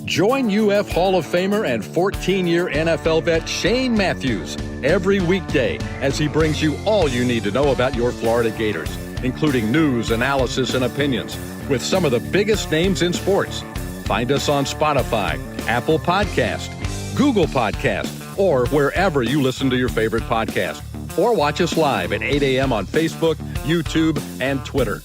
Join UF Hall of Famer and 14-year NFL vet Shane Matthews every weekday as he brings you all you need to know about your Florida Gators, including news, analysis, and opinions with some of the biggest names in sports. Find us on Spotify, Apple Podcast, Google Podcast, or wherever you listen to your favorite podcast. Or watch us live at 8 a.m. on Facebook, YouTube, and Twitter.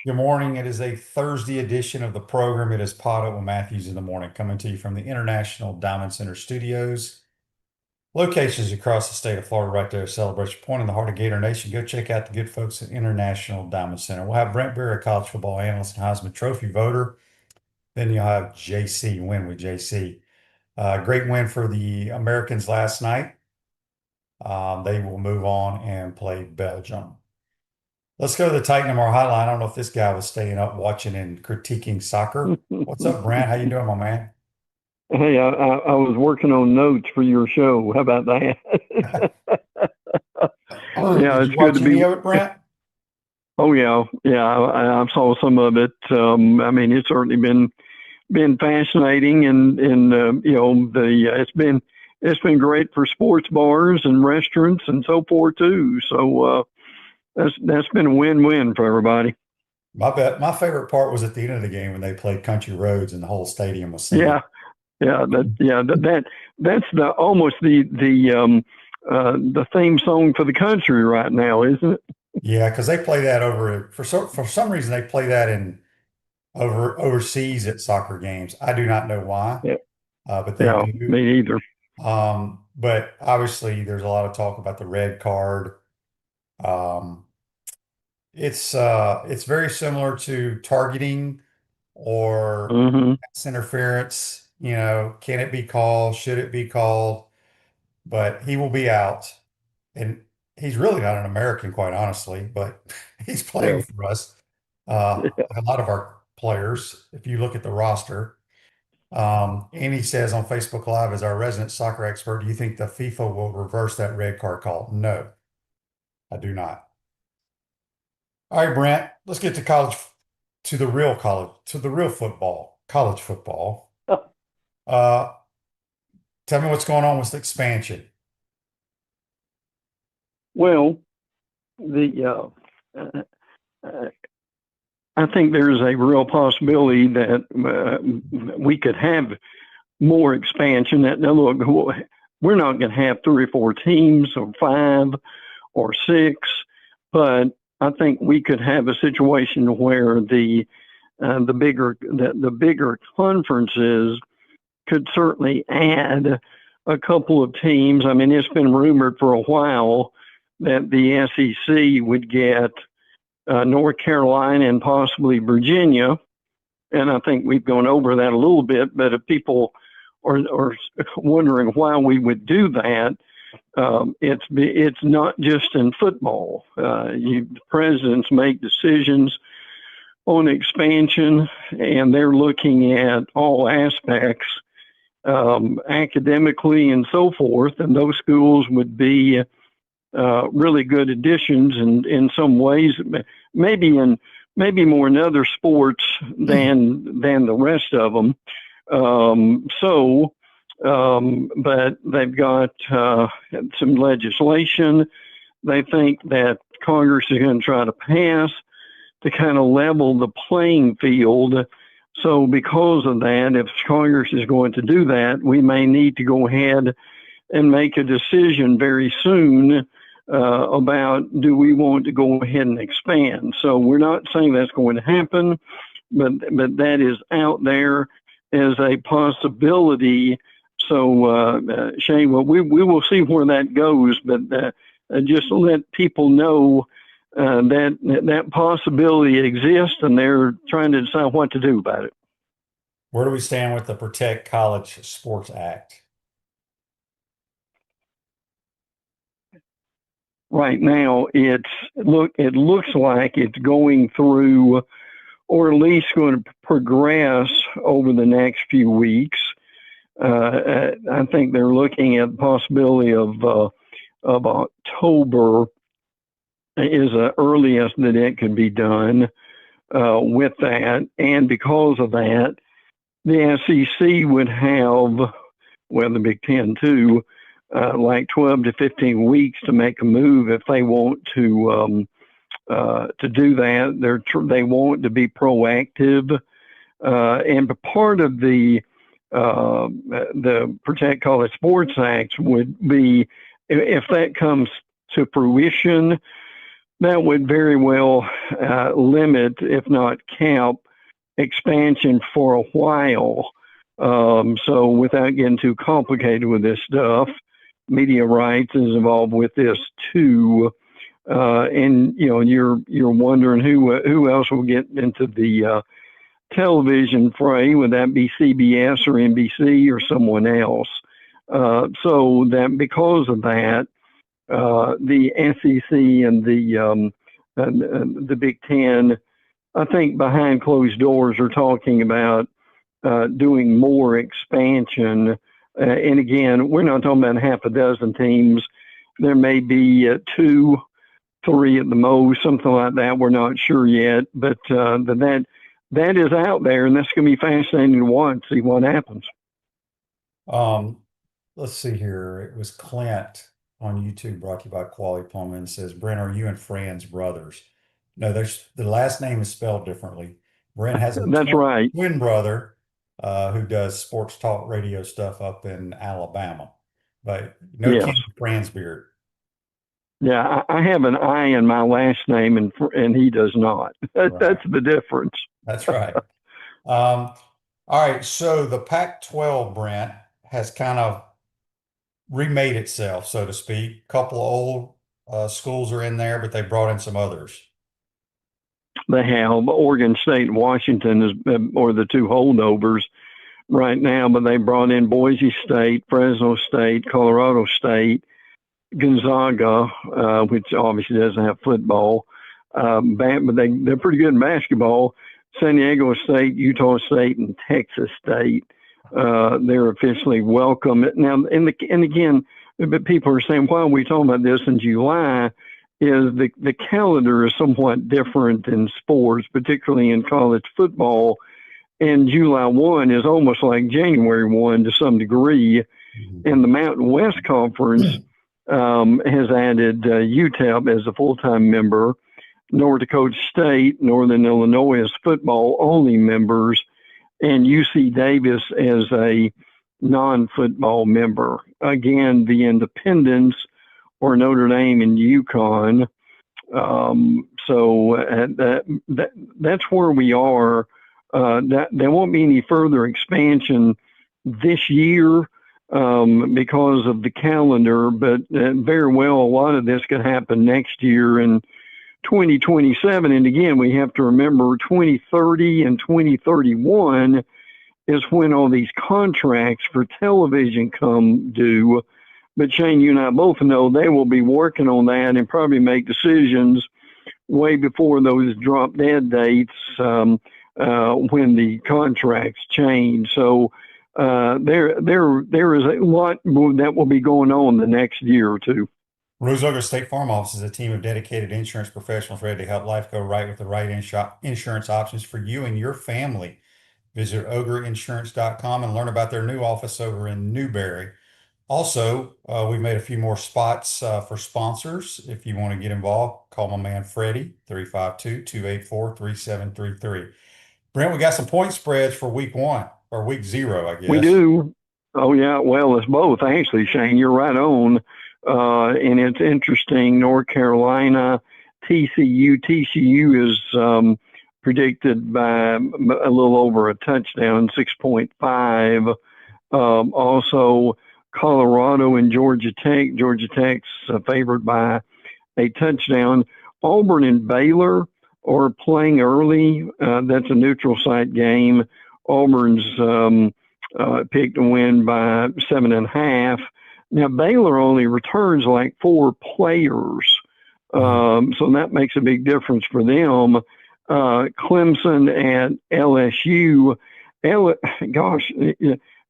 Good morning. It is a Thursday edition of the program. It is PodUp with Matthews in the morning, coming to you from the International Diamond Center Studios. Locations across the state of Florida right there, Celebration Point in the heart of Gator Nation. Go check out the good folks at International Diamond Center. We'll have Brent Beaird, a college football analyst and Heisman Trophy voter. Then you'll have JC, win with JC. Great win for the Americans last night. They will move on and play Belgium. Let's go to the Titan MR hotline. I don't know if this guy was staying up watching and critiquing soccer. What's up, Brent? How you doing, my man? Hey, I was working on notes for your show. How about that? Yeah, it's good to be. Of it, Brent? Oh yeah, I saw some of it. I mean, it's certainly been fascinating, and you know, it's been great for sports bars and restaurants and so forth too. So that's been a win-win for everybody. My favorite part was at the end of the game when they played Country Roads and the whole stadium was singing. That's almost the theme song for the country right now, isn't it? Yeah, because they play that for some reason they play that in overseas at soccer games. I do not know why. Yeah. But they do. Me either. But obviously there's a lot of talk about the red card. It's very similar to targeting or pass interference. You know, can it be called? Should it be called? But he will be out, and he's really not an American, quite honestly. But he's playing for us. A lot of our players, if you look at the roster. And he says on Facebook Live, as our resident soccer expert, do you think the FIFA will reverse that red card call? No, I do not. All right, Brent, let's get to the real football, college football. Tell me what's going on with the expansion. Well, I think there's a real possibility that we could have more expansion. Now, look, we're not going to have 3 or 4 teams or 5 or 6, but I think we could have a situation where the bigger conferences could certainly add a couple of teams. I mean, it's been rumored for a while that the SEC would get North Carolina and possibly Virginia, and I think we've gone over that a little bit. But if people are wondering why we would do that, it's not just in football. The presidents make decisions on expansion, and they're looking at all aspects, academically and so forth. And those schools would be really good additions in some ways, maybe more in other sports than the rest of them. But they've got some legislation they think that Congress is going to try to pass to kind of level the playing field. So because of that, if Congress is going to do that, we may need to go ahead and make a decision very soon about, do we want to go ahead and expand? So we're not saying that's going to happen, but that is out there as a possibility. So, Shane, well, we will see where that goes, but just let people know that possibility exists, and they're trying to decide what to do about it. Where do we stand with the Protect College Sports Act? Right now, it looks like it's going through, or at least going to progress over the next few weeks. I think they're looking at the possibility of October is the earliest that it could be done with that. And because of that, the SEC would have, well, the Big Ten too, like 12 to 15 weeks to make a move if they want to do that. They want to be proactive, and part of the Protect College Sports Act would be, if that comes to fruition, that would very well limit, if not cap, expansion for a while. So without getting too complicated with this stuff, media rights is involved with this too. And you're wondering who else will get into the television fray. Would that be CBS or NBC or someone else? So that because of that, the SEC and the Big Ten, I think behind closed doors, are talking about doing more expansion. And again, we're not talking about half a dozen teams. There may be 2, 3 at the most, something like that. We're not sure yet, but that is out there, and that's going to be fascinating to watch, see what happens. Let's see here. It was Clint on YouTube, brought to you by Quality Plumbing, says, Brent, are you and Fran's brothers? No, the last name is spelled differently. Brent has a That's right. twin brother who does sports talk radio stuff up in Alabama, but no Yes. Ken Brent Beaird. Yeah, I have an I in my last name, and he does not. Right. That's the difference. That's right. All right, so the Pac-12, Brent, has kind of remade itself, so to speak. A couple of old schools are in there, but they brought in some others. They have Oregon State and Washington or the 2 holdovers right now, but they brought in Boise State, Fresno State, Colorado State, Gonzaga, which obviously doesn't have football, but they're pretty good in basketball. San Diego State, Utah State, and Texas State. They're officially welcome now. And again, but people are saying, why are we talking about this in July? Is the calendar is somewhat different in sports, particularly in college football. And July 1 is almost like January 1 to some degree. And the Mountain West Conference has added UTEP as a full-time member. North Dakota State, Northern Illinois as football-only members, and UC Davis as a non-football member. Again, the independents or Notre Dame and UConn. So that's where we are. There won't be any further expansion this year because of the calendar, but very well a lot of this could happen next year in 2027. And again, we have to remember 2030 and 2031 is when all these contracts for television come due. But Shane, you and I both know they will be working on that and probably make decisions way before those drop dead dates when the contracts change. So there is a lot that will be going on the next year or two. Rose Ogre State Farm Office is a team of dedicated insurance professionals ready to help life go right with the right insurance options for you and your family. Visit ogreinsurance.com and learn about their new office over in Newberry. Also, we've made a few more spots for sponsors. If you want to get involved, call my man Freddie, 352-284-3733. Brent, we got some point spreads for week 1 or week 0, I guess. We do. Oh, yeah. Well, it's both, actually, Shane. You're right on. And it's interesting. North Carolina, TCU. TCU is predicted by a little over a touchdown, 6.5. Also, Colorado and Georgia Tech. Georgia Tech's favored by a touchdown. Auburn and Baylor are playing early. That's a neutral site game. Auburn's picked to win by 7.5. Now, Baylor only returns like 4 players, so that makes a big difference for them. Clemson at LSU. Gosh,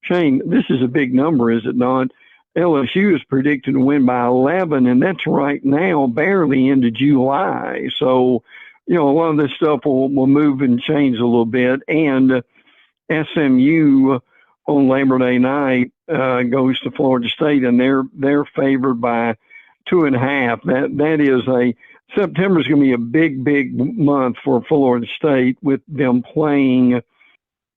Shane, this is a big number, is it not? LSU is predicted to win by 11, and that's right now barely into July. So, a lot of this stuff will move and change a little bit. And SMU on Labor Day night goes to Florida State, and they're favored by 2.5. That is September is going to be a big month for Florida State with them playing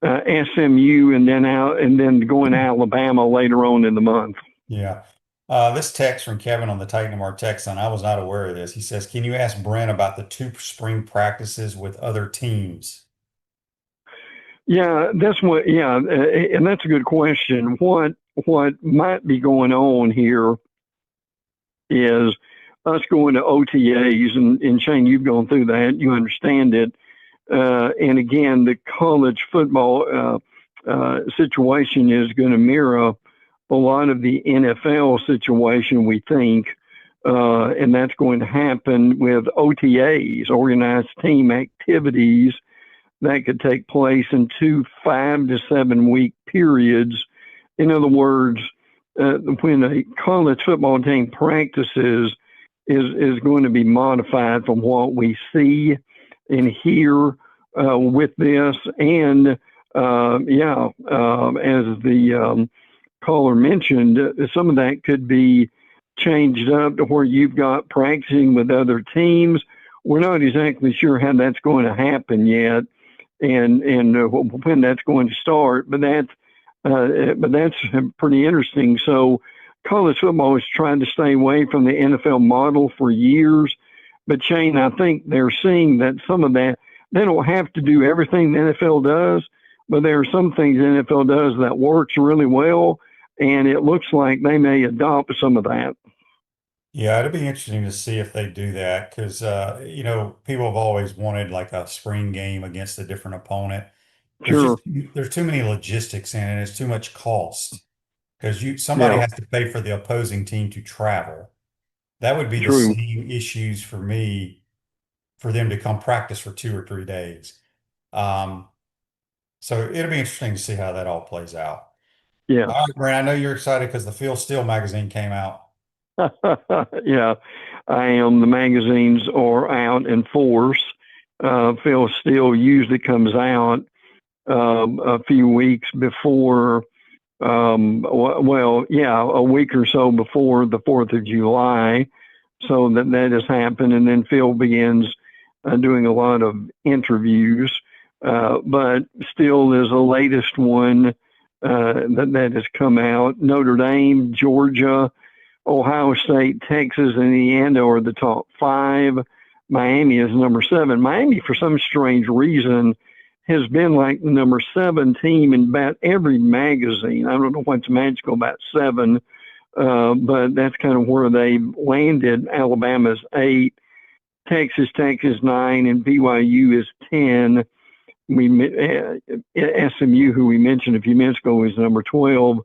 SMU and then going to Alabama later on in the month. Yeah. This text from Kevin on the Titan of our text, and I was not aware of this. He says, "Can you ask Brent about the 2 spring practices with other teams?" Yeah, that's what. Yeah, and that's a good question. What might be going on here is us going to OTAs, and Shane, you've gone through that. You understand it. And again, the college football situation is going to mirror a lot of the NFL situation, we think, and that's going to happen with OTAs, organized team activities, that could take place in 2 5 to 7 week periods. In other words, when a college football team practices is going to be modified from what we see and hear with this. And as the caller mentioned, some of that could be changed up to where you've got practicing with other teams. We're not exactly sure how that's going to happen yet, and when that's going to start. But that's pretty interesting. So college football is trying to stay away from the NFL model for years. But Shane, I think they're seeing that some of that, they don't have to do everything the NFL does, but there are some things the NFL does that works really well, and it looks like they may adopt some of that. Yeah, it'd be interesting to see if they do that because, people have always wanted like a spring game against a different opponent. Sure. There's too many logistics in it. It's too much cost because somebody Yeah. has to pay for the opposing team to travel. That would be the True. same issues for me for them to come practice for 2 or 3 days. Um, so it'll be interesting to see how that all plays out. Yeah. All right, Brent, I know you're excited because the Phil Steele magazine came out. Yeah, I am. The magazines are out in force. Phil Steele usually comes out a few weeks before, a week or so before the 4th of July. So that has happened. And then Phil begins doing a lot of interviews. But still, there's a latest one that has come out. Notre Dame, Georgia, Ohio State, Texas, and Indiana are the top 5. Miami is number 7. Miami, for some strange reason, has been like the number 7 team in about every magazine. I don't know what's magical about 7, but that's kind of where they landed. Alabama's 8, Texas 9, and BYU is 10. SMU, who we mentioned a few minutes ago, is number 12.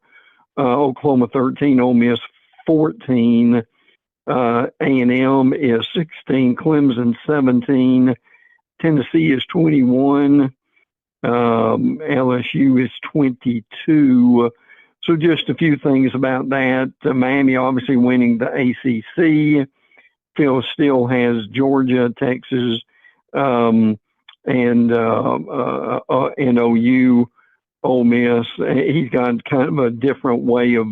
Oklahoma 13, Ole Miss 14, A&M is 16, Clemson 17, Tennessee is 21, LSU is 22. So just a few things about that. Miami obviously winning the ACC. Phil still has Georgia, Texas, and OU, Ole Miss. He's got kind of a different way of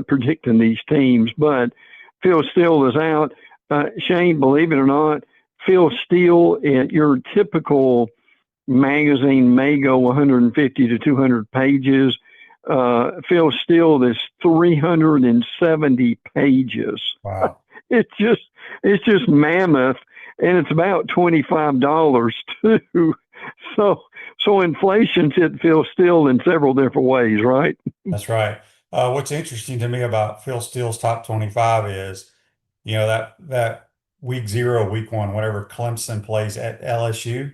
predicting these teams, but Phil Steele is out. Shane, believe it or not, Phil Steele, your typical magazine may go 150 to 200 pages. Phil Steele is 370 pages. Wow. It's just mammoth, and it's about $25 too. So inflation's hit Phil Steele in several different ways, right? That's right. What's interesting to me about Phil Steele's top 25 is, that week 0, week 1, whenever Clemson plays at LSU,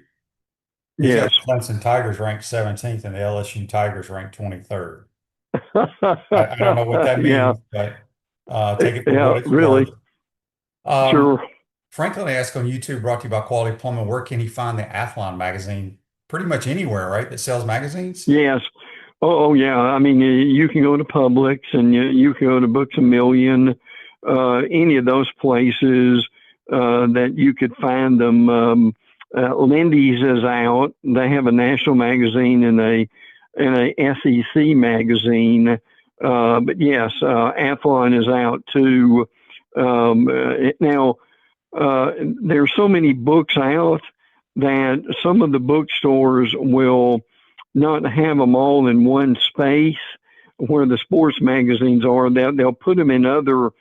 he's got Yes. Clemson Tigers ranked 17th and the LSU Tigers ranked 23rd. I don't know what that means, but take it for what it's really. worth. Sure. Franklin asked on YouTube, brought to you by Quality Plumbing, where can he find the Athlon magazine? Pretty much anywhere, right, that sells magazines? Yes. Yeah. I mean, you can go to Publix and you can go to Books A Million, any of those places that you could find them. Lindy's is out. They have a national magazine and a SEC magazine. But yes, Athlon is out too. Now, there's so many books out that some of the bookstores will not have them all in one space where the sports magazines are. They'll put them in other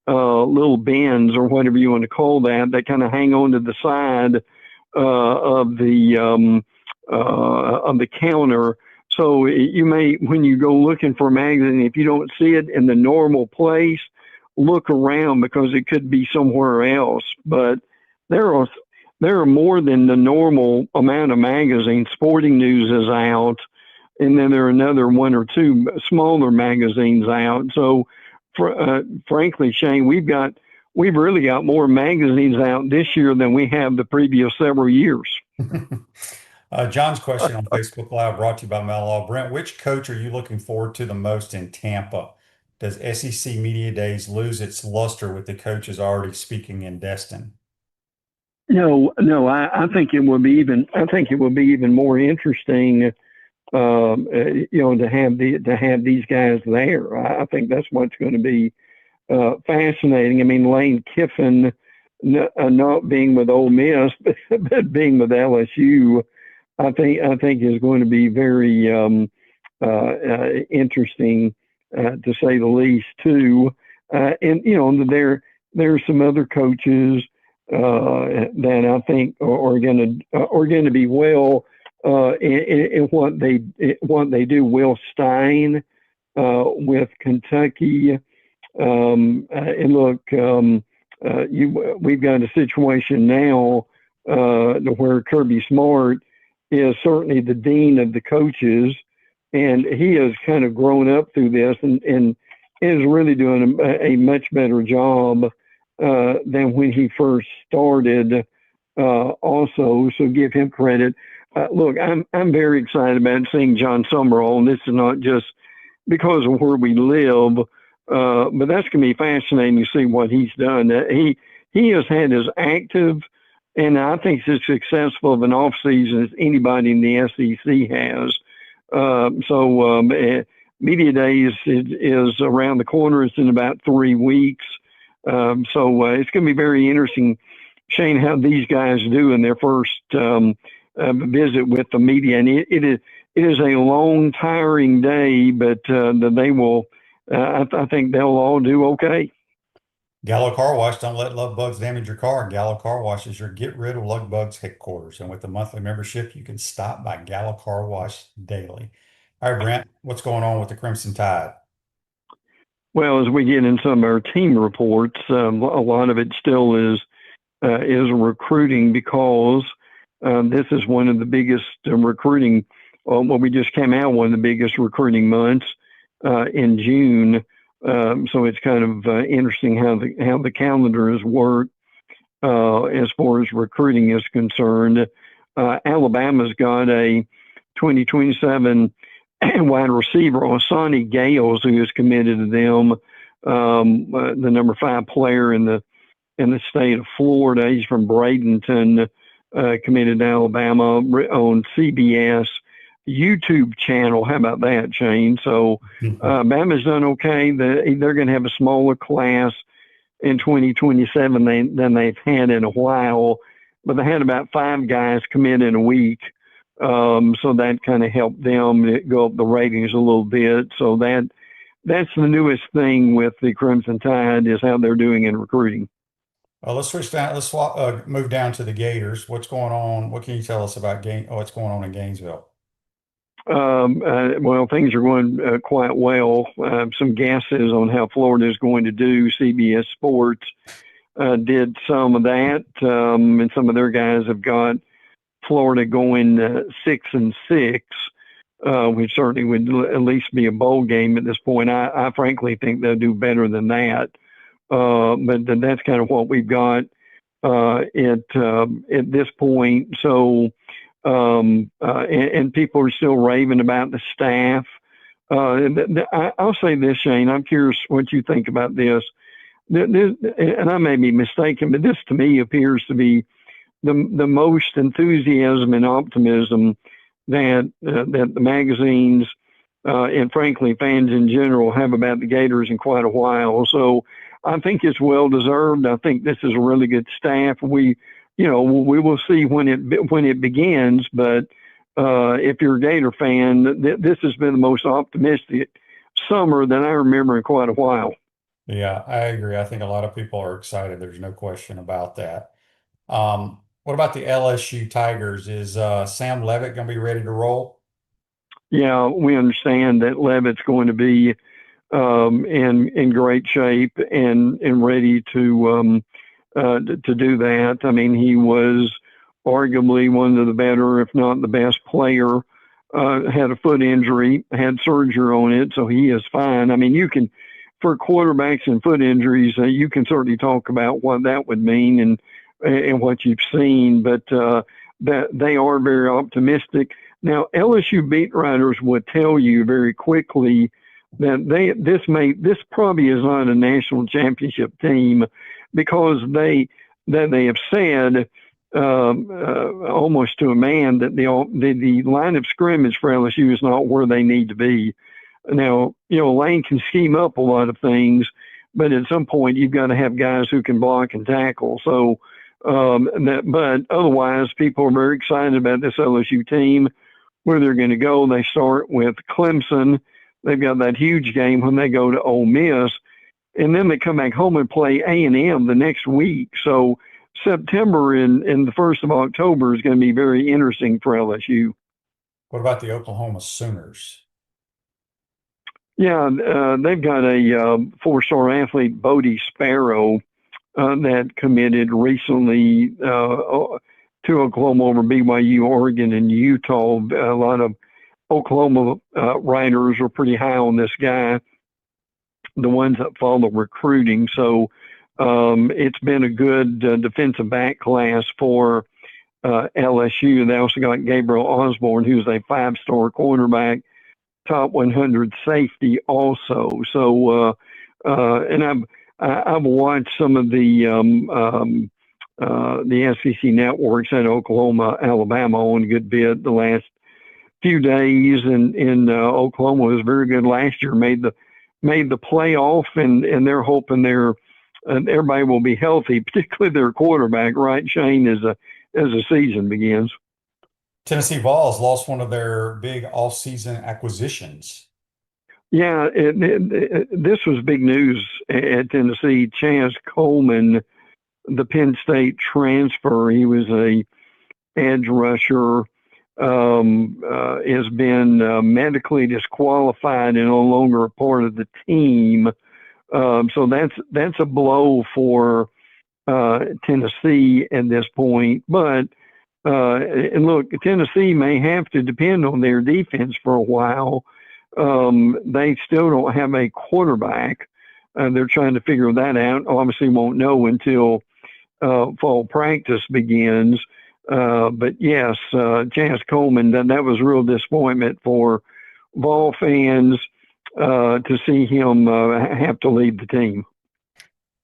little bins or whatever you want to call that kind of hang on to the side of the counter. So you may, when you go looking for a magazine, if you don't see it in the normal place, look around because it could be somewhere else. But there are more than the normal amount of magazines. Sporting News is out, and then there are another one or two smaller magazines out. So, frankly, Shane, we've really got more magazines out this year than we have the previous several years. John's question on Facebook Live brought to you by Mel. Brent, which coach are you looking forward to the most in Tampa? Does SEC Media Days lose its luster with the coaches already speaking in Destin? No, I think it will be even more interesting, to have these guys there. I think that's what's going to be fascinating. I mean, Lane Kiffin not being with Ole Miss, but being with LSU, I think is going to be very interesting, to say the least, too. And there are some other coaches that I think are going to be well in what they do. Will Stein with Kentucky, and look, we've got a situation now where Kirby Smart is certainly the dean of the coaches, and he has kind of grown up through this and is really doing a much better job than when he first started. Also, so give him credit. Look, I'm very excited about seeing John Summerall, and this is not just because of where we live, but that's going to be fascinating to see what he's done. He has had as active and I think as successful of an off season as anybody in the SEC has. Media Days is around the corner. It's in about 3 weeks. It's going to be very interesting, Shane, how these guys do in their first visit with the media. And it is a long, tiring day, but they will. I think they'll all do okay. Gallo Car Wash, don't let love bugs damage your car. Gallo Car Wash is your get rid of love bugs headquarters. And with the monthly membership, you can stop by Gallo Car Wash daily. All right, Brent, what's going on with the Crimson Tide? Well, as we get in some of our team reports, a lot of it still is recruiting because this is one of the biggest recruiting. We just came out one of the biggest recruiting months in June. So it's kind of interesting how the calendar has worked as far as recruiting is concerned. Alabama's got a 2027 wide receiver, Osani Gales, who is committed to them, the number 5 player in the state of Florida. He's from Bradenton, committed to Alabama on CBS YouTube channel. How about that, Shane? So Bama's done okay. They're going to have a smaller class in 2027 than they've had in a while, but they had about 5 guys come in a week. So that kind of helped them go up the ratings a little bit. So that's the newest thing with the Crimson Tide is how they're doing in recruiting. Let's switch down. Let's move down to the Gators. What's going on? What can you tell us about what's going on in Gainesville? Well, things are going quite well. Some guesses on how Florida is going to do. CBS Sports did some of that, and some of their guys have got Florida going 6-6, which certainly would at least be a bowl game at this point. I frankly think they'll do better than that, but that's kind of what we've got at this point. So. And people are still raving about the staff. I'll say this, Shane. I'm curious what you think about this. And I may be mistaken, but this to me appears to be the most enthusiasm and optimism that the magazines and frankly fans in general have about the Gators in quite a while. So I think it's well deserved. I think this is a really good staff. We will see when it begins, but if you're a Gator fan, this has been the most optimistic summer that I remember in quite a while. Yeah, I agree. I think a lot of people are excited. There's no question about that. What about the LSU Tigers? Is Sam Levitt going to be ready to roll? Yeah, we understand that Levitt's going to be in great shape and ready to do that. I mean, he was arguably one of the better, if not the best player. Had a foot injury, had surgery on it, so he is fine. I mean, for quarterbacks and foot injuries, you can certainly talk about what that would mean and what you've seen, but that they are very optimistic. Now, LSU beat writers would tell you very quickly that this probably is not a national championship team because they have said almost to a man that the line of scrimmage for LSU is not where they need to be. Now, Lane can scheme up a lot of things, but at some point you've got to have guys who can block and tackle. So, but otherwise, people are very excited about this LSU team, where they're going to go. They start with Clemson. They've got that huge game when they go to Ole Miss, and then they come back home and play A&M the next week. So September and the 1st of October is going to be very interesting for LSU. What about the Oklahoma Sooners? Yeah, they've got a 4-star athlete, Bodie Sparrow, that committed recently to Oklahoma over BYU, Oregon, and Utah. A lot of Oklahoma writers are pretty high on this guy, the ones that follow recruiting. So it's been a good defensive back class for LSU. They also got Gabriel Osborne, who's a 5-star cornerback, top 100 safety also. So, and I've watched some of the SEC networks at Oklahoma, Alabama on a good bit the last few days, and Oklahoma was very good last year, made the playoff, and they're hoping everybody will be healthy, particularly their quarterback, right, Shane, as the season begins. Tennessee Vols lost one of their big off-season acquisitions. Yeah, this was big news at Tennessee. Chaz Coleman, the Penn State transfer, he was a edge rusher, has been medically disqualified and no longer a part of the team. So that's a blow for Tennessee at this point. But and look, Tennessee may have to depend on their defense for a while. They still don't have a quarterback. They're trying to figure that out. Obviously, won't know until fall practice begins. But yes, Chance Coleman, that was a real disappointment for Vol fans to see him have to leave the team.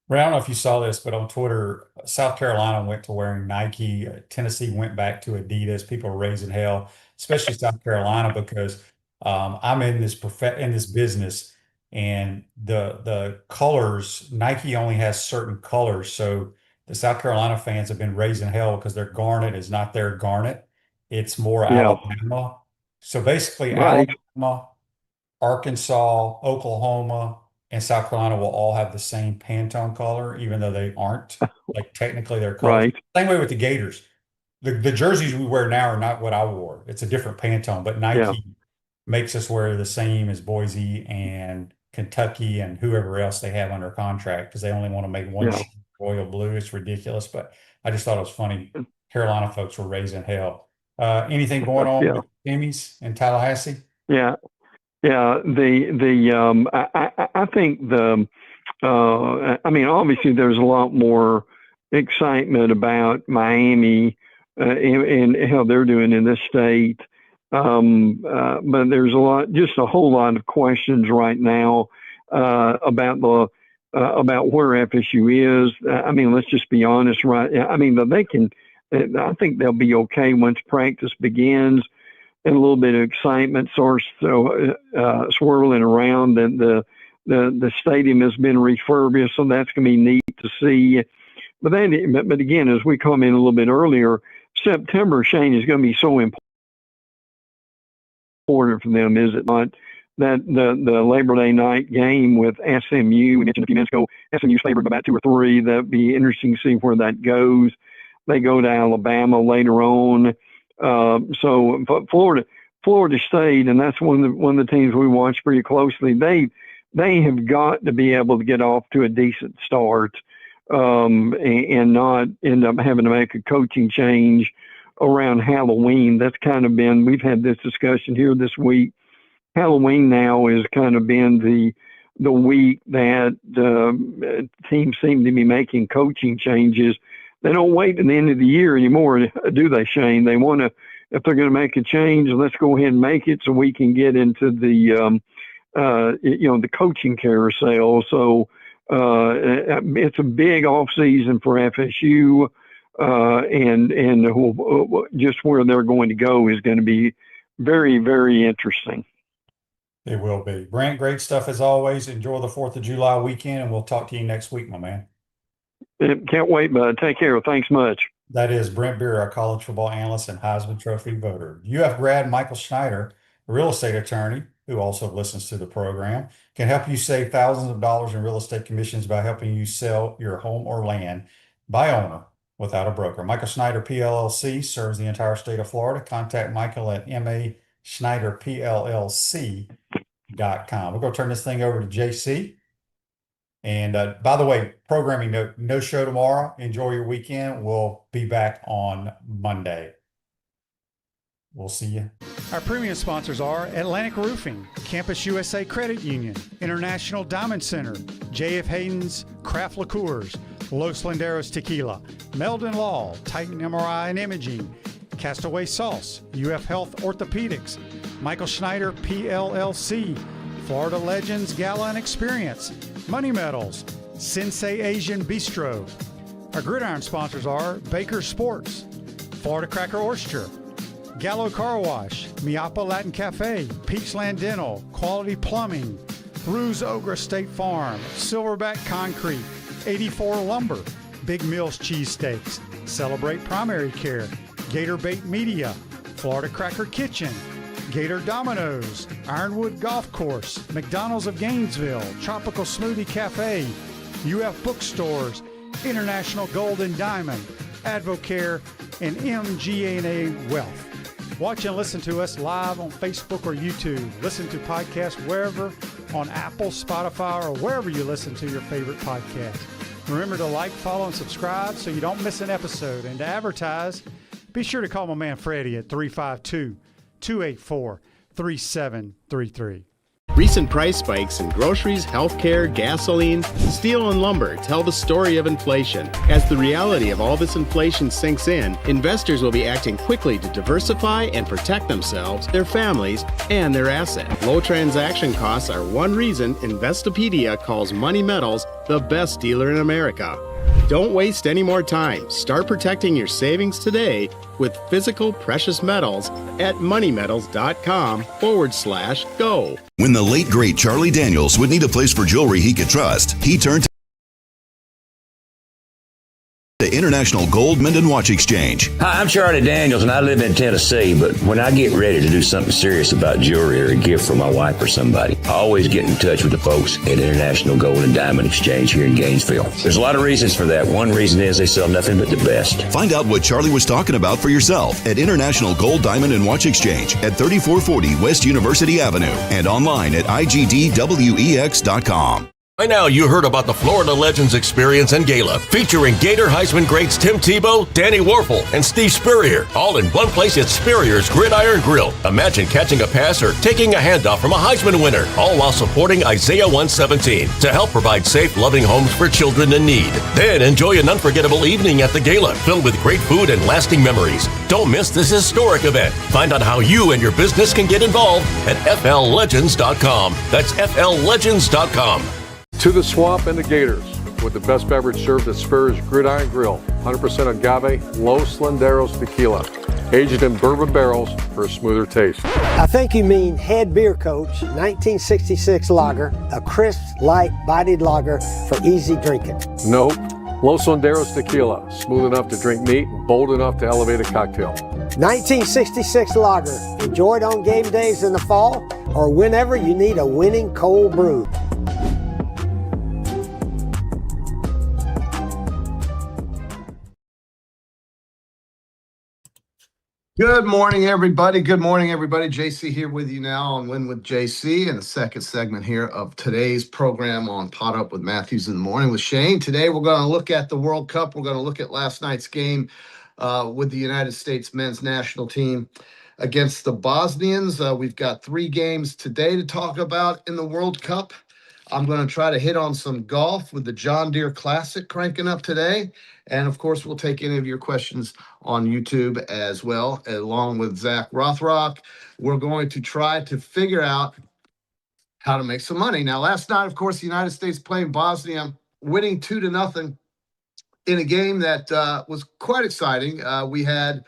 Ray, I don't know if you saw this, but on Twitter, South Carolina went to wearing Nike. Tennessee went back to Adidas. People are raising hell, especially South Carolina, because I'm in this business, and the colors, Nike only has certain colors. So the South Carolina fans have been raising hell because their garnet is not their garnet. It's more Alabama. So basically, right. Alabama, Arkansas, Oklahoma, and South Carolina will all have the same Pantone color, even though they aren't. Like technically they're colors. Right. Same way with the Gators. The jerseys we wear now are not what I wore. It's a different Pantone, but Nike makes us wear the same as Boise and Kentucky and whoever else they have under contract, because they only want to make one royal blue. It's ridiculous, but I just thought it was funny. Carolina folks were raising hell. Anything going on with Timmy's in Tallahassee? Yeah. I think I mean, obviously there's a lot more excitement about Miami and how they're doing in this state. But there's just a whole lot of questions right now about where FSU is. I mean, let's just be honest, right? I mean, they can. I think they'll be okay once practice begins, and a little bit of excitement starts swirling around. And the stadium has been refurbished, so that's going to be neat to see. But again, as we commented a little bit earlier, September, Shane, is going to be so important for them, is it not? That the Labor Day night game with SMU, we mentioned a few minutes ago, SMU's favored by about 2 or 3. That'd be interesting to see where that goes. They go to Alabama later on. So Florida State, and that's one of the teams we watch pretty closely. They have got to be able to get off to a decent start and not end up having to make a coaching change around Halloween. That's kind of been, we've had this discussion here this week. Halloween now has kind of been the week that teams seem to be making coaching changes. They don't wait to the end of the year anymore, do they, Shane? They want to, if they're going to make a change, let's go ahead and make it so we can get into the the coaching carousel. So it's a big off season for FSU, and just where they're going to go is going to be very, very interesting. It will be. Brent, great stuff as always. Enjoy the 4th of July weekend, and we'll talk to you next week, my man. Can't wait, bud. Take care. Thanks much. That is Brent Beaird, our college football analyst and Heisman Trophy voter. UF grad Michael Schneider, a real estate attorney who also listens to the program, can help you save thousands of dollars in real estate commissions by helping you sell your home or land by owner without a broker. Michael Schneider, PLLC, serves the entire state of Florida. Contact Michael at maschneiderpllc.com. We're going to turn this thing over to JC. And by the way, programming no show tomorrow. Enjoy your weekend. We'll be back on Monday. We'll see you. Our premium sponsors are Atlantic Roofing, Campus USA Credit Union, International Diamond Center, J.F. Hayden's Craft Liqueurs, Los Landeros Tequila, Meldon Law, Titan MRI and Imaging, Castaway Sauce, UF Health Orthopedics, Michael Schneider PLLC, Florida Legends Gala and Experience, Money Metals, Sensei Asian Bistro. Our gridiron sponsors are Baker Sports, Florida Cracker Oyster, Gallo Car Wash, Miapa Latin Cafe, Peachland Dental, Quality Plumbing, Rue's Ogre State Farm, Silverback Concrete, 84 Lumber, Big Mills Cheesesteaks, Celebrate Primary Care, Gator Bait Media, Florida Cracker Kitchen, Gator Dominoes, Ironwood Golf Course, McDonald's of Gainesville, Tropical Smoothie Cafe, UF Bookstores, International Gold and Diamond, Advocare, and MGA&A Wealth. Watch and listen to us live on Facebook or YouTube. Listen to podcasts wherever, on Apple, Spotify, or wherever you listen to your favorite podcast. Remember to like, follow, and subscribe so you don't miss an episode. And to advertise, be sure to call my man Freddie at 352-284-3733. Recent price spikes in groceries, healthcare, gasoline, steel, and lumber tell the story of inflation. As the reality of all this inflation sinks in, investors will be acting quickly to diversify and protect themselves, their families, and their assets. Low transaction costs are one reason Investopedia calls Money Metals the best dealer in America. Don't waste any more time. Start protecting your savings today with physical precious metals at moneymetals.com/go. When the late, great Charlie Daniels would need a place for jewelry he could trust, he turned to the International Gold Mint and Watch Exchange. Hi, I'm Charlie Daniels, and I live in Tennessee, but when I get ready to do something serious about jewelry or a gift for my wife or somebody, I always get in touch with the folks at International Gold and Diamond Exchange here in Gainesville. There's a lot of reasons for that. One reason is they sell nothing but the best. Find out what Charlie was talking about for yourself at International Gold, Diamond, and Watch Exchange at 3440 West University Avenue and online at igdwex.com. By now, you heard about the Florida Legends Experience in Gala, featuring Gator Heisman greats Tim Tebow, Danny Warfel, and Steve Spurrier, all in one place at Spurrier's Gridiron Grill. Imagine catching a pass or taking a handoff from a Heisman winner, all while supporting Isaiah 117 to help provide safe, loving homes for children in need. Then enjoy an unforgettable evening at the Gala, filled with great food and lasting memories. Don't miss this historic event. Find out how you and your business can get involved at fllegends.com. That's fllegends.com. To the swamp and the Gators, with the best beverage served at Spurrier's Gridiron Grill. 100% agave, Los Landeros tequila, aged in bourbon barrels for a smoother taste. I think you mean Head Beer Coach 1966 lager, a crisp, light, bodied lager for easy drinking. Nope. Los Landeros tequila, smooth enough to drink neat, bold enough to elevate a cocktail. 1966 lager, enjoyed on game days in the fall or whenever you need a winning cold brew. Good morning, everybody. Good morning, everybody. JC here with you now on Win with JC in the second segment here of today's program on PodUp with Matthews in the Morning with Shane. Today, we're going to look at the World Cup. We're going to look at last night's game with the United States men's national team against the Bosnians. We've got 3 games today to talk about in the World Cup. I'm going to try to hit on some golf with the John Deere Classic cranking up today. And, of course, we'll take any of your questions on YouTube as well, along with Zach Rothrock. We're going to try to figure out how to make some money. Now, last night, of course, the United States playing Bosnia, winning 2-0 in a game that was quite exciting. We had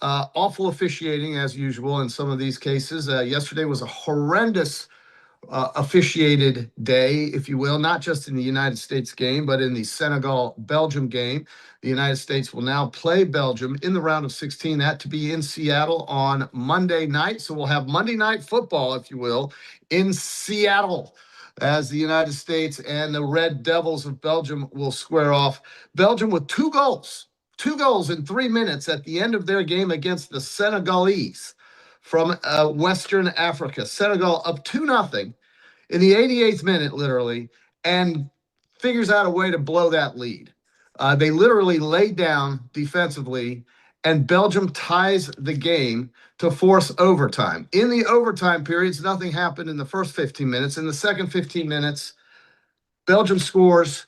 awful officiating, as usual, in some of these cases. Yesterday was a horrendous officiated day, if you will, not just in the United States game, but in the Senegal-Belgium game. The United States will now play Belgium in the round of 16, that to be in Seattle on Monday night. So we'll have Monday night football, if you will, in Seattle as the United States and the Red Devils of Belgium will square off. Belgium with 2 goals in 3 minutes at the end of their game against the Senegalese from Western Africa. Senegal up 2-0 in the 88th minute, literally, and figures out a way to blow that lead. They literally lay down defensively, and Belgium ties the game to force overtime. In the overtime periods, nothing happened in the first 15 minutes. In the second 15 minutes, Belgium scores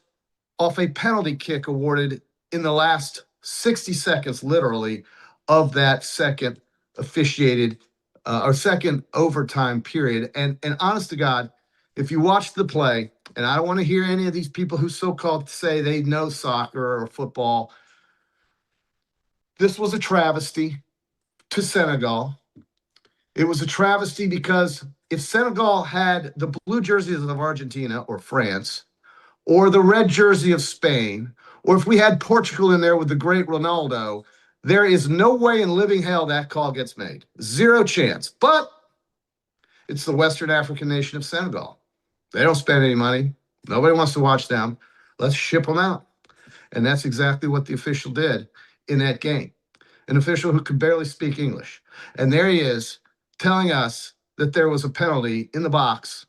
off a penalty kick awarded in the last 60 seconds, literally, of that second officiated or second overtime period. And honest to God, if you watch the play, and I don't want to hear any of these people who so-called say they know soccer or football, this was a travesty to Senegal. It was a travesty because if Senegal had the blue jerseys of Argentina or France, or the red jersey of Spain, or if we had Portugal in there with the great Ronaldo, there is no way in living hell that call gets made. 0 chance. But it's the Western African nation of Senegal. They don't spend any money. Nobody wants to watch them. Let's ship them out. And that's exactly what the official did in that game. An official who could barely speak English. And there he is telling us that there was a penalty in the box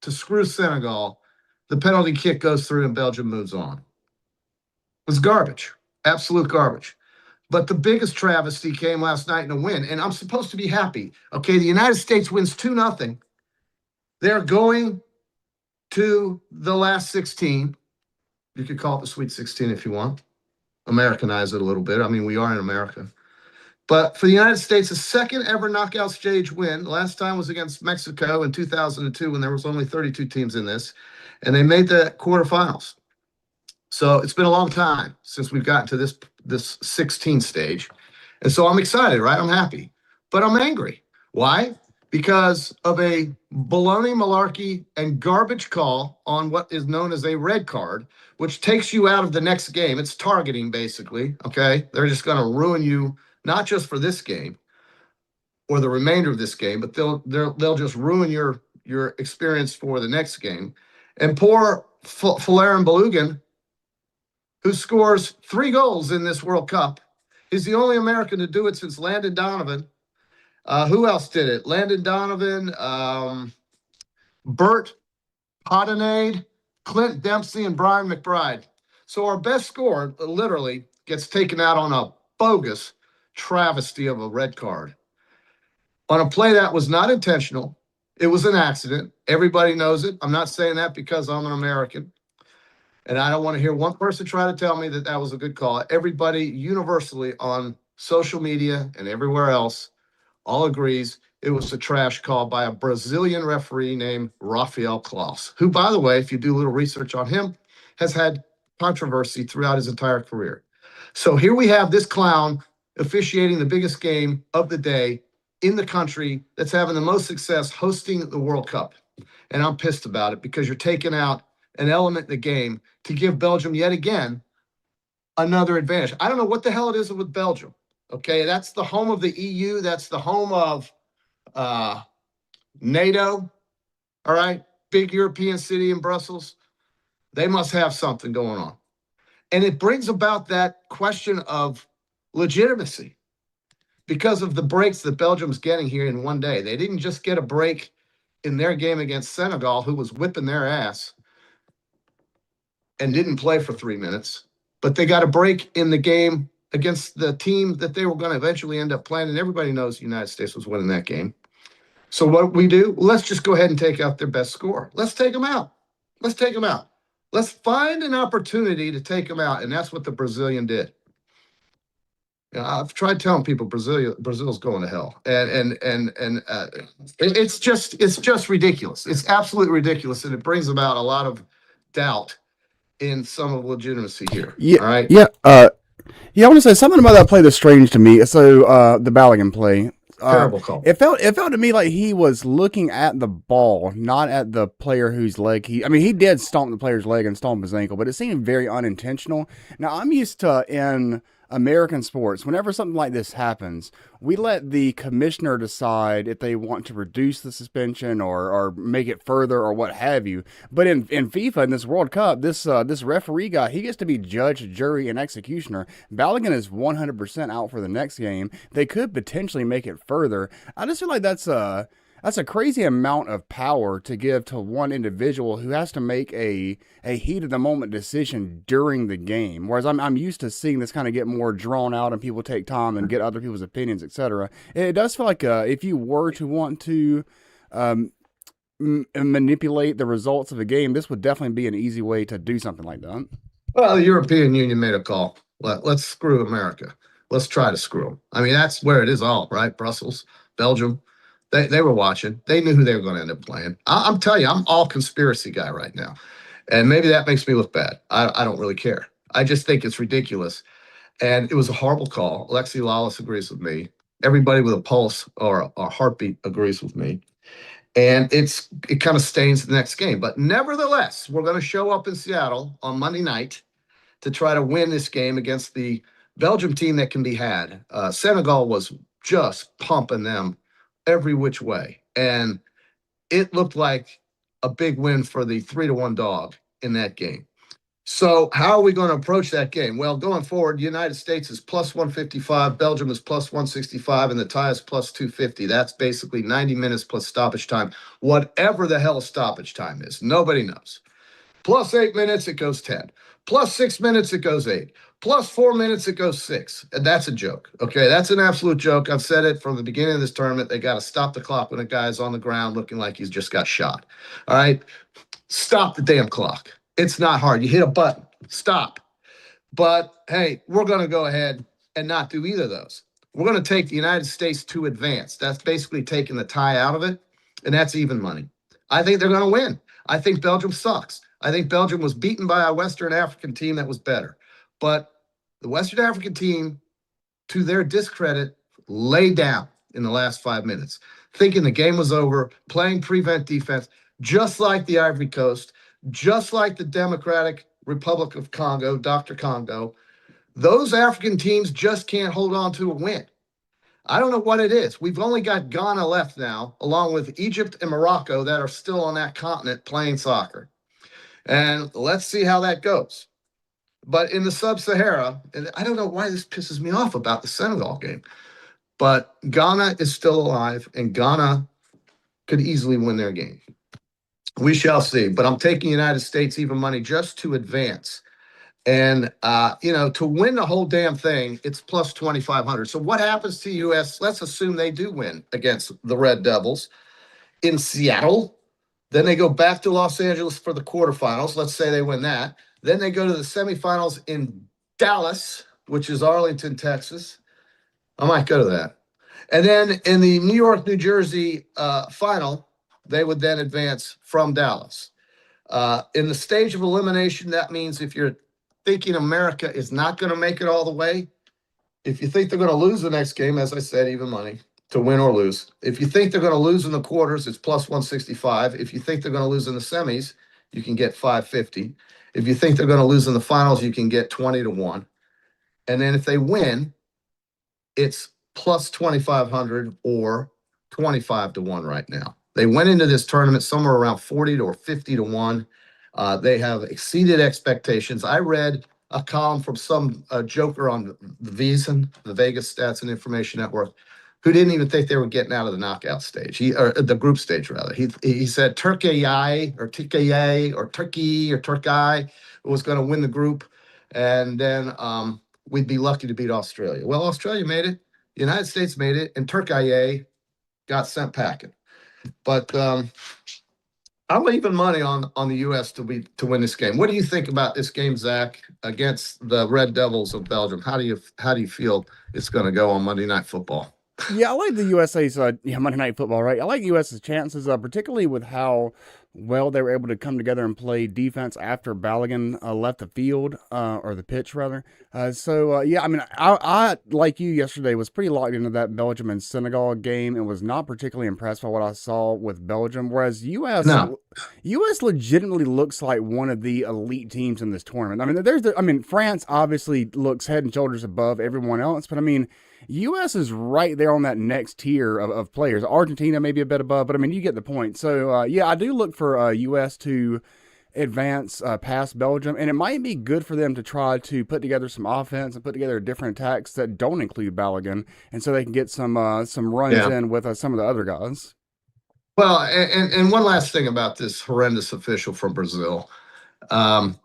to screw Senegal. The penalty kick goes through and Belgium moves on. It was garbage. Absolute garbage. But the biggest travesty came last night in a win, and I'm supposed to be happy. Okay, the United States wins 2-0. They're going to the last 16. You could call it the Sweet 16 if you want. Americanize it a little bit. I mean, we are in America. But for the United States, the second ever knockout stage win. The last time was against Mexico in 2002 when there was only 32 teams in this, and they made the quarterfinals. So it's been a long time since we've gotten to this 16 stage. And so I'm excited, right? I'm happy. But I'm angry. Why? Because of a baloney, malarkey, and garbage call on what is known as a red card, which takes you out of the next game. It's targeting, basically, okay? They're just going to ruin you, not just for this game or the remainder of this game, but they'll just ruin your experience for the next game. And poor Folarin Balogun, who scores 3 goals in this World Cup, is the only American to do it since Landon Donovan. Who else did it? Landon Donovan, Bert Pottenade, Clint Dempsey and Brian McBride. So our best scorer literally gets taken out on a bogus travesty of a red card. On a play that was not intentional. It was an accident. Everybody knows it. I'm not saying that because I'm an American. And I don't want to hear one person try to tell me that that was a good call. Everybody universally on social media and everywhere else all agrees it was a trash call by a Brazilian referee named Rafael Klaus, who, by the way, if you do a little research on him, has had controversy throughout his entire career. So here we have this clown officiating the biggest game of the day in the country that's having the most success hosting the World Cup. And I'm pissed about it because you're taking out an element in the game to give Belgium yet again another advantage. I don't know what the hell it is with Belgium. Okay, that's the home of the EU. That's the home of NATO. All right, big European city in Brussels. They must have something going on. And it brings about that question of legitimacy because of the breaks that Belgium's getting here in one day. They didn't just get a break in their game against Senegal, who was whipping their ass and didn't play for 3 minutes, but they got a break in the game against the team that they were going to eventually end up playing. And everybody knows the United States was winning that game. So what we do, let's just go ahead and take out their best scorer. Let's take them out. Let's take them out. Let's find an opportunity to take them out. And that's what the Brazilian did. You know, I've tried telling people Brazil's going to hell. And it's just ridiculous. It's absolutely ridiculous. And it brings about a lot of doubt in some of the legitimacy here. Yeah. All right. Yeah. Yeah, I want to say something about that play that's strange to me. So the Balogun play. Terrible call. It felt to me like he was looking at the ball, not at the player whose leg he did stomp the player's leg and stomp his ankle, but it seemed very unintentional. Now, I'm used to in American sports, whenever something like this happens, we let the commissioner decide if they want to reduce the suspension or make it further or what have you. But in FIFA, in this World Cup, this referee guy, he gets to be judge, jury, and executioner. Balogun is 100% out for the next game. They could potentially make it further. I just feel like that's a crazy amount of power to give to one individual who has to make a heat of the moment decision during the game. Whereas I'm used to seeing this kind of get more drawn out and people take time and get other people's opinions, etc. It does feel like if you were to want to manipulate the results of a game, this would definitely be an easy way to do something like that. Well, the European Union made a call. Let's screw America. Let's try to screw them. I mean, that's where it is all, right? Brussels, Belgium. They were watching. They knew who they were going to end up playing. I'm telling you, I'm all conspiracy guy right now. And maybe that makes me look bad. I don't really care. I just think it's ridiculous. And it was a horrible call. Alexi Lawless agrees with me. Everybody with a pulse or a heartbeat agrees with me. And it kind of stains the next game. But nevertheless, we're going to show up in Seattle on Monday night to try to win this game against the Belgium team that can be had. Senegal was just pumping them every which way. And it looked like a big win for the 3-1 dog in that game. So how are we going to approach that game? Well, going forward, the United States is plus 155, Belgium is plus 165, and the tie is plus 250. That's basically 90 minutes plus stoppage time, whatever the hell stoppage time is. Nobody knows. Plus 8 minutes, it goes 10. Plus 6 minutes, it goes 8. Plus 4 minutes, it goes 6. And that's a joke. Okay, that's an absolute joke. I've said it from the beginning of this tournament. They got to stop the clock when a guy's on the ground looking like he's just got shot. All right? Stop the damn clock. It's not hard. You hit a button. Stop. But, hey, we're going to go ahead and not do either of those. We're going to take the United States to advance. That's basically taking the tie out of it, and that's even money. I think they're going to win. I think Belgium sucks. I think Belgium was beaten by a Western African team that was better. But the Western African team, to their discredit, lay down in the last 5 minutes, thinking the game was over, playing prevent defense, just like the Ivory Coast, just like the Democratic Republic of Congo, Dr. Congo. Those African teams just can't hold on to a win. I don't know what it is. We've only got Ghana left now, along with Egypt and Morocco that are still on that continent playing soccer. And let's see how that goes. But in the Sub-Sahara, and I don't know why this pisses me off about the Senegal game, but Ghana is still alive, and Ghana could easily win their game. We shall see. But I'm taking United States even money just to advance. And, to win the whole damn thing, it's plus 2,500. So what happens to U.S.? Let's assume they do win against the Red Devils in Seattle. Then they go back to Los Angeles for the quarterfinals. Let's say they win that. Then they go to the semifinals in Dallas, which is Arlington, Texas. I might go to that. And then in the New York, New Jersey final, they would then advance from Dallas. In the stage of elimination, that means if you're thinking America is not going to make it all the way, if you think they're going to lose the next game, as I said, even money to win or lose. If you think they're going to lose in the quarters, it's plus 165. If you think they're going to lose in the semis, you can get 550. If you think they're going to lose in the finals, you can get 20 to 1. And then if they win, it's plus 2,500 or 25 to 1 right now. They went into this tournament somewhere around 40 or 50 to 1. They have exceeded expectations. I read a column from some joker on the VSiN, the Vegas Stats and Information Network, who didn't even think they were getting out of the knockout stage. Or the group stage rather. He said Turkey or Turkey was going to win the group, and then we'd be lucky to beat Australia. Well, Australia made it, the United States made it, and Turkey got sent packing. But I'm leaving money on the U.S. to win this game. What do you think about this game, Zach, against the Red Devils of Belgium? How do you feel it's going to go on Monday Night Football? Yeah, I like the USA's Monday Night Football, right? I like US's chances, particularly with how well they were able to come together and play defense after Balogun left the field, or the pitch rather. I like you yesterday was pretty locked into that Belgium and Senegal game and was not particularly impressed by what I saw with Belgium. Whereas US legitimately looks like one of the elite teams in this tournament. I mean, France obviously looks head and shoulders above everyone else, but I mean, U.S. is right there on that next tier of players. Argentina maybe a bit above, but I mean, you get the point. So, I do look for U.S. to advance past Belgium, and it might be good for them to try to put together some offense and put together different attacks that don't include Balogun, and so they can get some runs in with some of the other guys. Well, and one last thing about this horrendous official from Brazil. In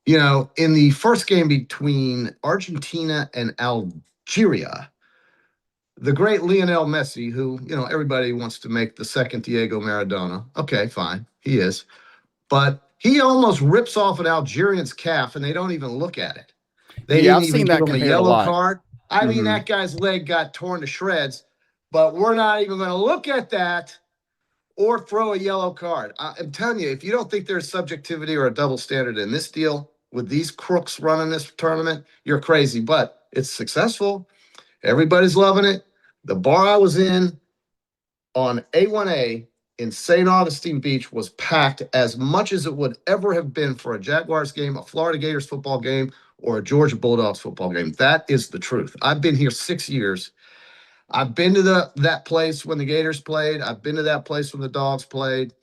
the first game between Argentina and Algeria, the great Lionel Messi, who, everybody wants to make the second Diego Maradona. Okay, fine. He is. But he almost rips off an Algerian's calf, and they don't even look at it. They didn't even give him a yellow card. I mean, that guy's leg got torn to shreds, but we're not even going to look at that or throw a yellow card. I'm telling you, if you don't think there's subjectivity or a double standard in this deal with these crooks running this tournament, you're crazy. But it's successful. Everybody's loving it. The bar I was in on A1A in St. Augustine Beach was packed as much as it would ever have been for a Jaguars game, a Florida Gators football game, or a Georgia Bulldogs football game. That is the truth. I've been here 6 years. I've been to that place when the Gators played. I've been to that place when the Dogs played.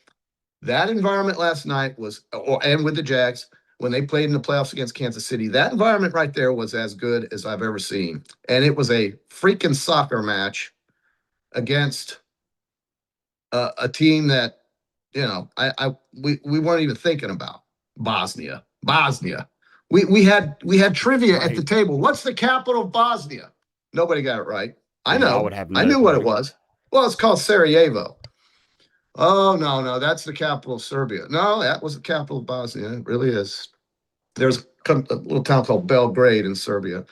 That environment last night and with the Jags, when they played in the playoffs against Kansas City, that environment right there was as good as I've ever seen. And it was a freaking soccer match against a team that, we weren't even thinking about. Bosnia. We had trivia at the table. What's the capital of Bosnia? Nobody got it right. I know. I knew what it was. Well, it's called Sarajevo. Oh, no, that's the capital of Serbia. No, that was the capital of Bosnia. It really is. There's a little town called Belgrade in Serbia.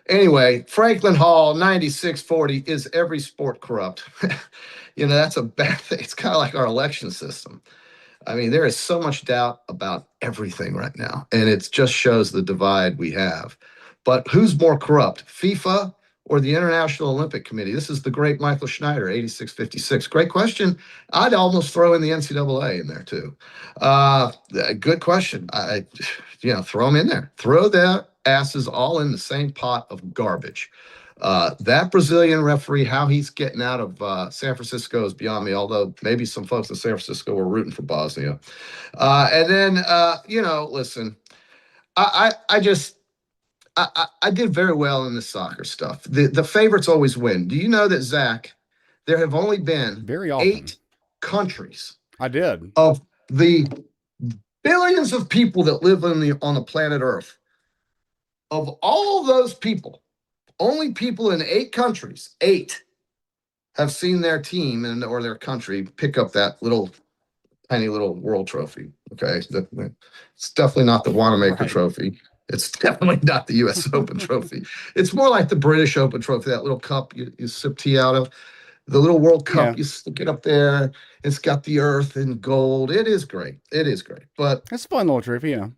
Anyway, Franklin Hall, 9640, is every sport corrupt? That's a bad thing. It's kind of like our election system. I mean, there is so much doubt about everything right now, and it just shows the divide we have. But who's more corrupt, FIFA or the International Olympic Committee? This is the great Michael Schneider, 8656. Great question. I'd almost throw in the NCAA in there too. Good question. Throw them in there. Throw their asses all in the same pot of garbage. That Brazilian referee, how he's getting out of San Francisco is beyond me, although maybe some folks in San Francisco were rooting for Bosnia. Listen, I did very well in the soccer stuff. The favorites always win. Do you know that, Zach, there have only been very often 8 countries of The billions of people that live on the planet Earth, of all those people, only people in 8 countries, 8, have seen their team or their country pick up that tiny little world trophy. Okay. It's definitely not the Wanamaker trophy. It's definitely not the US Open trophy. It's more like the British Open trophy, that little cup you sip tea out of. The little World Cup, you stick it up there. It's got the earth in gold. It is great. It is great. But it's a fun little trophy, yeah.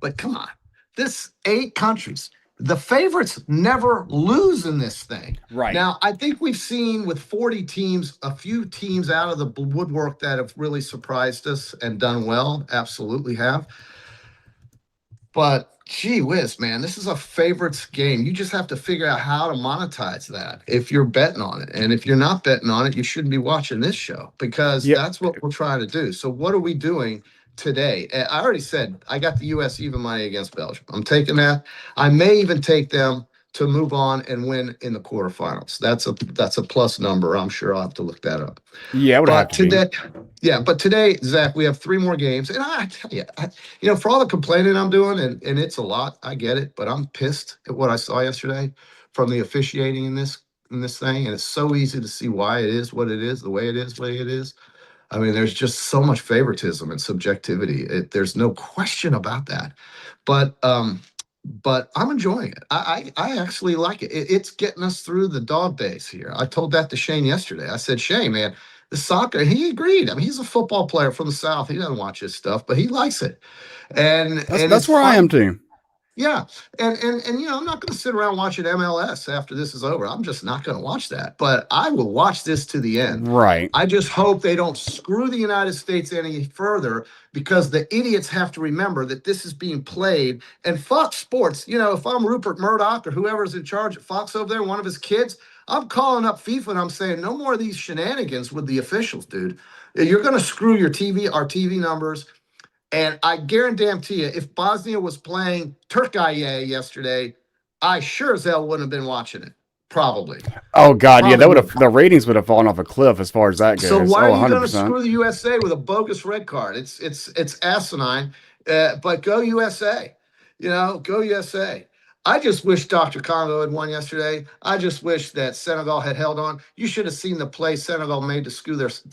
But come on, this 8 countries. The favorites never lose in this thing. Right. Now, I think we've seen with 40 teams, a few teams out of the woodwork that have really surprised us and done well. Absolutely have. But gee whiz, man, this is a favorites game. You just have to figure out how to monetize that if you're betting on it. And if you're not betting on it, you shouldn't be watching this show, because that's what we're trying to do. So what are we doing today? I already said I got the US even money against Belgium. I'm taking that. I may even take them to move on and win in the quarterfinals. That's a plus number. I'm sure I'll have to look that up. Yeah, but today, Zach, we have 3 more games, and I tell you, for all the complaining I'm doing, and it's a lot, I get it, but I'm pissed at what I saw yesterday from the officiating in this thing, and it's so easy to see why it is what it is, the way it is, I mean, there's just so much favoritism and subjectivity. There's no question about that. But I'm enjoying it. I actually like it. It's getting us through the dog days here. I told that to Shane yesterday. I said, Shane, man, the soccer, he agreed. I mean, he's a football player from the South. He doesn't watch this stuff, but he likes it. And that's where I am too. Yeah. And I'm not going to sit around watching MLS after this is over. I'm just not going to watch that. But I will watch this to the end. Right. I just hope they don't screw the United States any further, because the idiots have to remember that this is being played. And Fox Sports, if I'm Rupert Murdoch or whoever's in charge at Fox over there, one of his kids, I'm calling up FIFA and I'm saying, no more of these shenanigans with the officials, dude. You're going to screw our TV numbers. And I guarantee you, if Bosnia was playing Turkey yesterday, I sure as hell wouldn't have been watching it. Probably. Oh God, yeah, the ratings would have fallen off a cliff as far as that goes. So why are you going to 100%. screw the USA with a bogus red card? It's asinine. But go USA. Go USA. I just wish Dr. Congo had won yesterday. I just wish that Senegal had held on. You should have seen the play Senegal made to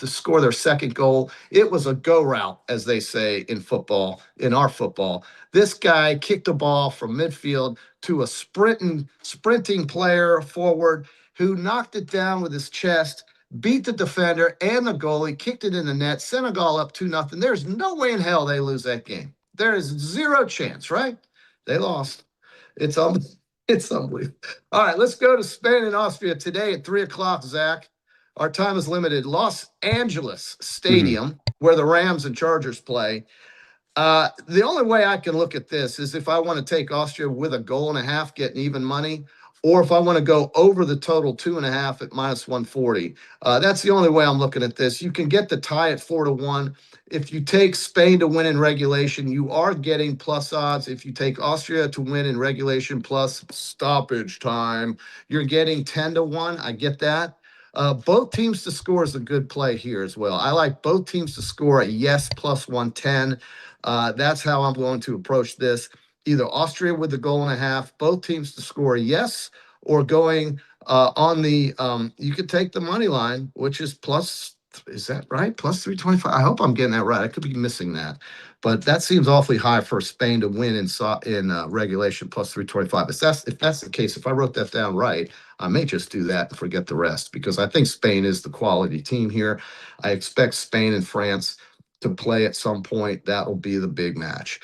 score their second goal. It was a go route, as they say in football, in our football. This guy kicked the ball from midfield to a sprinting player forward who knocked it down with his chest, beat the defender and the goalie, kicked it in the net. Senegal up 2-0. There's no way in hell they lose that game. There is zero chance, right? They lost. It's unbelievable. All right, let's go to Spain and Austria today at 3:00, Zach. Our time is limited. Los Angeles Stadium, where the Rams and Chargers play. The only way I can look at this is if I want to take Austria with 1.5 goals, getting even money, or if I want to go over the total 2.5 at -140. That's the only way I'm looking at this. You can get the tie at 4-1. If you take Spain to win in regulation, you are getting plus odds. If you take Austria to win in regulation plus stoppage time, you're getting 10-1. I get that. Both teams to score is a good play here as well. I like both teams to score a yes plus 110. That's how I'm going to approach this. Either Austria with 1.5 goals, both teams to score a yes, or going on the you could take the money line, which is plus. Is that right? Plus 325. I hope I'm getting that right. I could be missing that, but that seems awfully high for Spain to win in regulation plus 325. If that's the case, if I wrote that down right, I may just do that and forget the rest, because I think Spain is the quality team here. I expect Spain and France to play at some point. That will be the big match.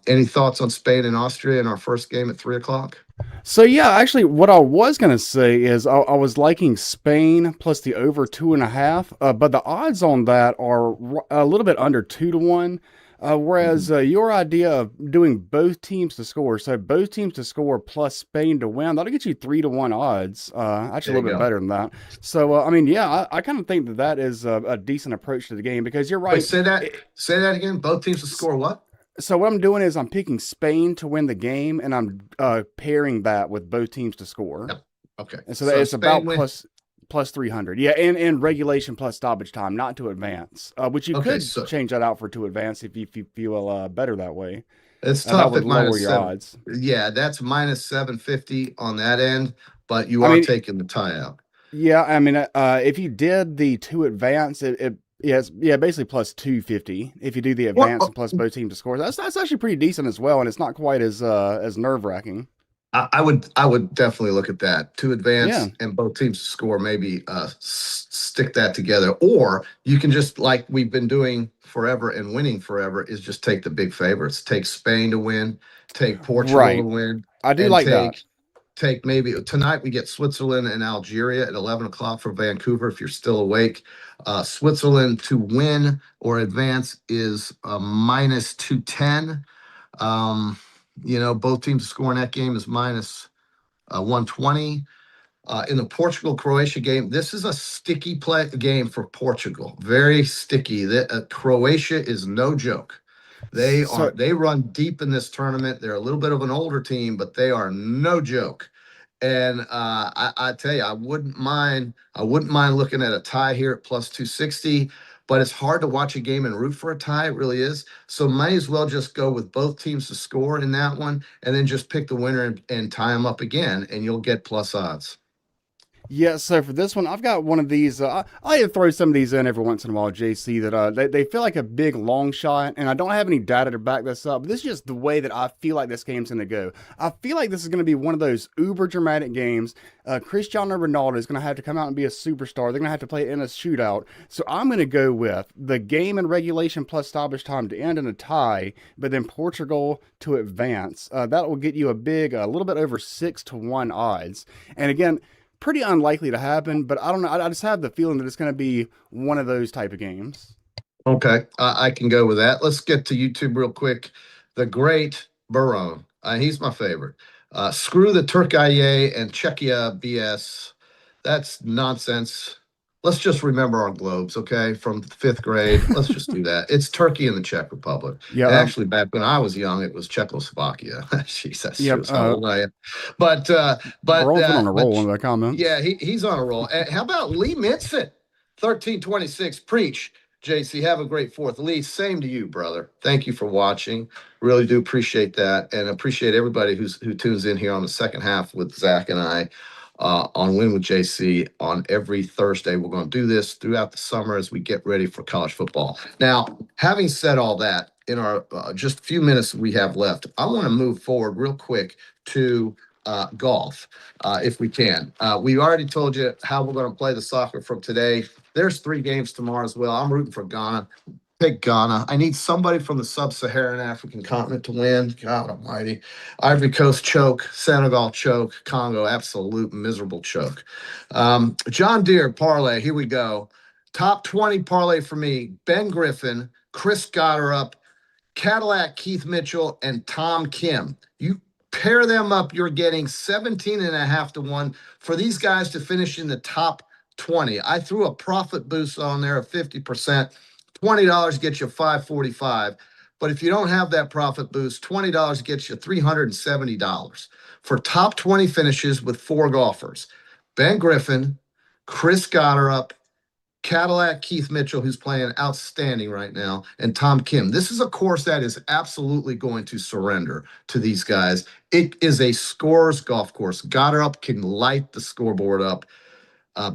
Any thoughts on Spain and Austria in our first game at 3:00? So yeah, actually, what I was gonna say is I was liking Spain plus the over 2.5, but the odds on that are a little bit under 2-1. Whereas your idea of doing both teams to score, so both teams to score plus Spain to win, that'll get you 3-1 odds. Actually, a little bit better than that. So I mean, yeah, I kind of think that is a decent approach to the game, because you're right. Wait, say that again. Both teams to score what? So what I'm doing is I'm picking Spain to win the game, and I'm pairing that with both teams to score. Yep. Okay. And so it's about plus plus 300. Yeah, and regulation plus stoppage time, not to advance. Which you Okay, could so change that out for to advance if you feel better that way. it's That tough would at lower minus your seven. odds. Yeah, that's minus 750 on that end, but you I are mean, taking the tie out. yeah, I mean, if you did the to advance, yeah, basically plus 250. If you do the advance and plus both teams to score, that's actually pretty decent as well, and it's not quite as nerve wracking. I would definitely look at that to advance Yeah. and both teams to score. Maybe stick that together, or you can just like we've been doing forever and winning forever is just take the big favorites. Take Spain to win, take Portugal to Right. win, I do and like that. take maybe tonight we get Switzerland and Algeria at 11 o'clock for Vancouver. If you're still awake, Switzerland to win or advance is minus 210. Both teams to score in that game is minus 120. In the Portugal-Croatia game, this is a sticky game for Portugal. Very sticky. Croatia is no joke. They run deep in this tournament. They're a little bit of an older team, but they are no joke. And I tell you, I wouldn't mind looking at a tie here at plus 260. But it's hard to watch a game and root for a tie. It really is. So might as well just go with both teams to score in that one, and then just pick the winner and tie them up again, and you'll get plus odds. Yeah, so for this one, I've got one of these. I throw some of these in every once in a while, JC, that they feel like a big long shot, and I don't have any data to back this up, but this is just the way that I feel like this game's going to go. I feel like this is going to be one of those uber dramatic games. Cristiano Ronaldo is going to have to come out and be a superstar. They're going to have to play it in a shootout. So I'm going to go with the game in regulation plus stoppage time to end in a tie, but then Portugal to advance. That will get you a little bit over 6-1 odds. And again, pretty unlikely to happen, but I don't know. I just have the feeling that it's going to be one of those type of games. Okay, I can go with that. Let's get to YouTube real quick. The great Barone. He's my favorite. Screw the Turkey and Czechia BS. That's nonsense. Let's just remember our globes, okay, from 5th grade. Let's just do that. It's Turkey and the Czech Republic. Yeah. And actually, back when I was young, it was Czechoslovakia. Jeez, that's Yep, how old I am. But Barone's been on a roll in the comments. Yeah, he's on a roll. How about Lee Minson? 1326. Preach. JC, have a great 4th. Lee, same to you, brother. Thank you for watching. Really do appreciate that, and appreciate everybody who tunes in here on the second half with Zach and I. On Win with JC on every Thursday. We're going to do this throughout the summer as we get ready for college football. Now, having said all that, in our just a few minutes we have left, I want to move forward real quick to golf, if we can. We already told you how we're going to play the soccer from today. There's 3 games tomorrow as well. I'm rooting for Ghana. Pick Ghana. I need somebody from the sub-Saharan African continent to win. God almighty. Ivory Coast choke. Senegal choke. Congo absolute miserable choke. John Deere parlay. Here we go. Top 20 parlay for me. Ben Griffin, Chris Gotterup, Cadillac Keith Mitchell, and Tom Kim. You pair them up, you're getting 17.5-1 for these guys to finish in the top 20. I threw a profit boost on there of 50%. $20 gets you $545. But if you don't have that profit boost, $20 gets you $370 for top 20 finishes with 4 golfers. Ben Griffin, Chris Gotterup, Cadillac Keith Mitchell, who's playing outstanding right now, and Tom Kim. This is a course that is absolutely going to surrender to these guys. It is a scorer's golf course. Gotterup can light the scoreboard up.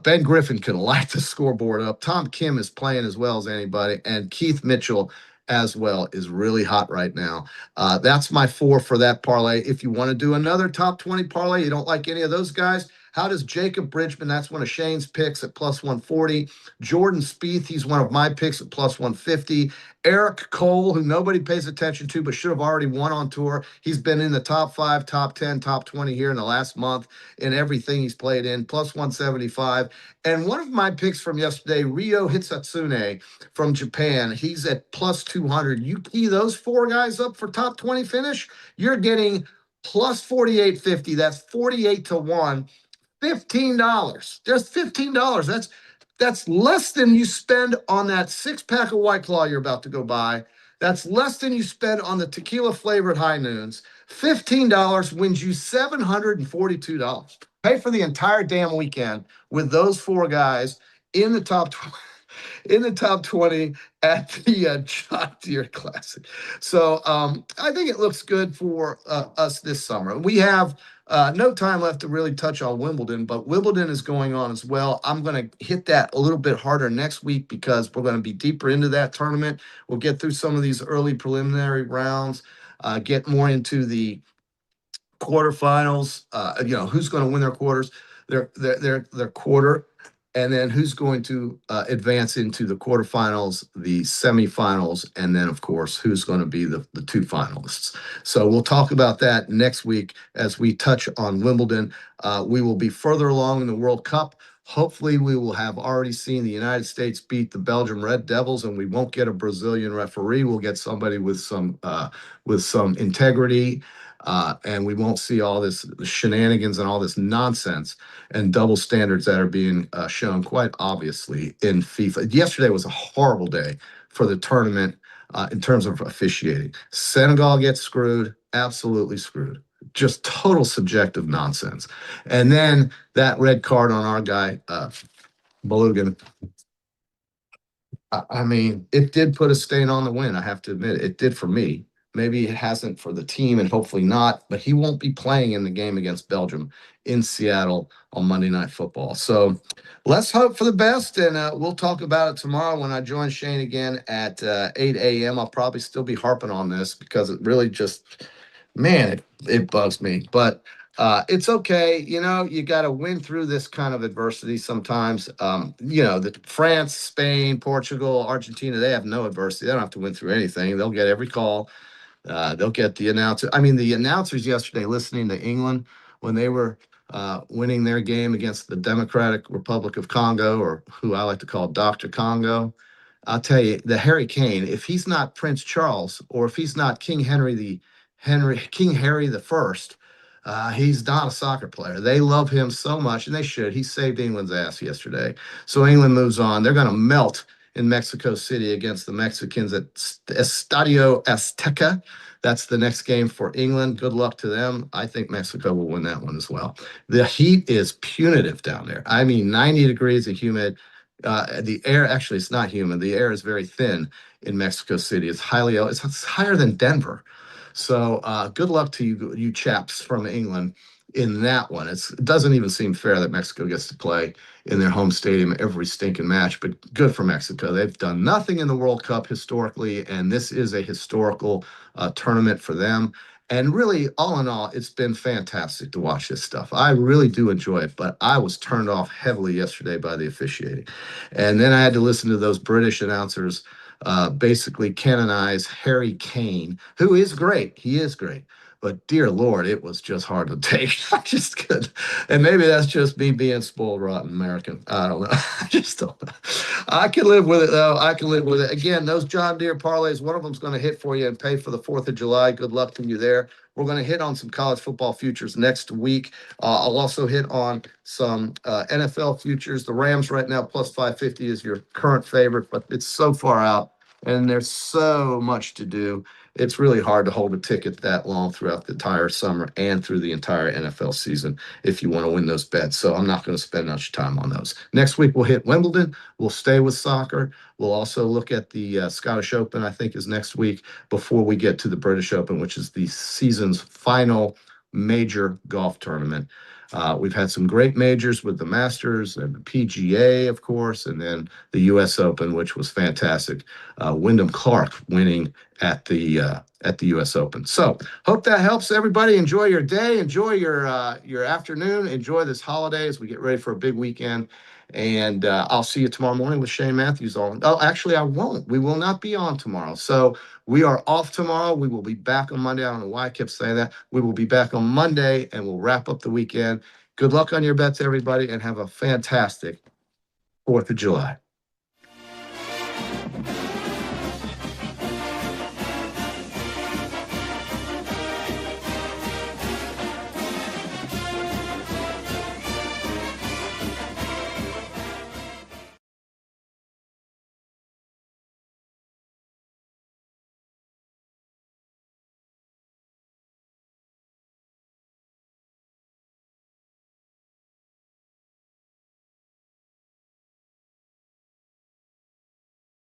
Ben Griffin can light the scoreboard up. Tom Kim is playing as well as anybody, and Keith Mitchell as well is really hot right now. That's my 4 for that parlay. If you want to do another top 20 parlay, you don't like any of those guys, how does Jacob Bridgman, that's one of Shane's picks at plus 140. Jordan Spieth, he's one of my picks at plus 150. Eric Cole, who nobody pays attention to but should have already won on tour. He's been in the top 5, top 10, top 20 here in the last month in everything he's played in, plus 175. And one of my picks from yesterday, Ryo Hitsatsune from Japan, he's at plus 200. You key those 4 guys up for top 20 finish, you're getting plus 48.50. That's 48-1. $15. Just $15. That's less than you spend on that 6-pack of White Claw you're about to go buy. That's less than you spend on the tequila flavored high noons. $15 wins you $742. Pay for the entire damn weekend with those four guys in the top 20, in the top 20 at the John Deere Classic. So I think it looks good for us this summer. We have no time left to really touch on Wimbledon, but Wimbledon is going on as well. I'm going to hit that a little bit harder next week because we're going to be deeper into that tournament. We'll get through some of these early preliminary rounds, get more into the quarterfinals, who's going to win their quarters, their quarter, and then who's going to advance into the quarterfinals, the semifinals, and then, of course, who's going to be the two finalists. So we'll talk about that next week as we touch on Wimbledon. We will be further along in the World Cup. Hopefully, we will have already seen the United States beat the Belgium Red Devils, and we won't get a Brazilian referee. We'll get somebody with some integrity. And we won't see all this shenanigans and all this nonsense and double standards that are being shown quite obviously in FIFA. Yesterday was a horrible day for the tournament in terms of officiating. Senegal gets screwed, absolutely screwed. Just total subjective nonsense. And then that red card on our guy, Balogun. I mean, it did put a stain on the win. I have to admit, it did for me. Maybe it hasn't for the team and hopefully not, but he won't be playing in the game against Belgium in Seattle on Monday Night Football. So let's hope for the best, and we'll talk about it tomorrow when I join Shane again at 8 a.m. I'll probably still be harping on this because it really just, man, it bugs me. But it's okay. You got to win through this kind of adversity sometimes. The France, Spain, Portugal, Argentina, they have no adversity. They don't have to win through anything. They'll get every call. They'll get the announcer. I mean, the announcers yesterday listening to England when they were winning their game against the Democratic Republic of Congo, or who I like to call Dr. Congo. I'll tell you, the Harry Kane, if he's not Prince Charles or if he's not King Harry the First, he's not a soccer player. They love him so much, and they should. He saved England's ass yesterday. So England moves on. They're going to melt in Mexico City against the Mexicans at Estadio Azteca. That's the next game for England. Good luck to them. I think Mexico will win that one as well. The heat is punitive down there. I mean, 90 degrees and humid. The air, actually, it's not humid. The air is very thin in Mexico City. It's higher than Denver. So good luck to you chaps from England in that one. It doesn't even seem fair that Mexico gets to play in their home stadium every stinking match, but good for Mexico. They've done nothing in the World Cup historically, and this is a historical tournament for them. And really, all in all, it's been fantastic to watch this stuff. I really do enjoy it, but I was turned off heavily yesterday by the officiating. And then I had to listen to those British announcers basically canonize Harry Kane, who is great. He is great. But dear Lord, it was just hard to take. I just couldn't. And maybe that's just me being spoiled rotten American. I don't know. I just don't know. I can live with it, though. I can live with it. Again, those John Deere parlays, one of them's going to hit for you and pay for the 4th of July. Good luck to you there. We're going to hit on some college football futures next week. I'll also hit on some NFL futures. The Rams right now, plus 550 is your current favorite, but it's so far out, and there's so much to do. It's really hard to hold a ticket that long throughout the entire summer and through the entire NFL season if you want to win those bets. So I'm not going to spend much time on those. Next week, we'll hit Wimbledon. We'll stay with soccer. We'll also look at the Scottish Open, I think, is next week before we get to the British Open, which is the season's final major golf tournament. We've had some great majors with the Masters and the PGA, of course, and then the U.S. Open, which was fantastic. Wyndham Clark winning at the U.S. Open. So hope that helps everybody. Enjoy your day. Enjoy your afternoon. Enjoy this holiday as we get ready for a big weekend. And I'll see you tomorrow morning with Shane Matthews on. Oh, actually, I won't. We will not be on tomorrow. So we are off tomorrow. We will be back on Monday. I don't know why I kept saying that. We will be back on Monday, and we'll wrap up the weekend. Good luck on your bets, everybody, and have a fantastic 4th of July.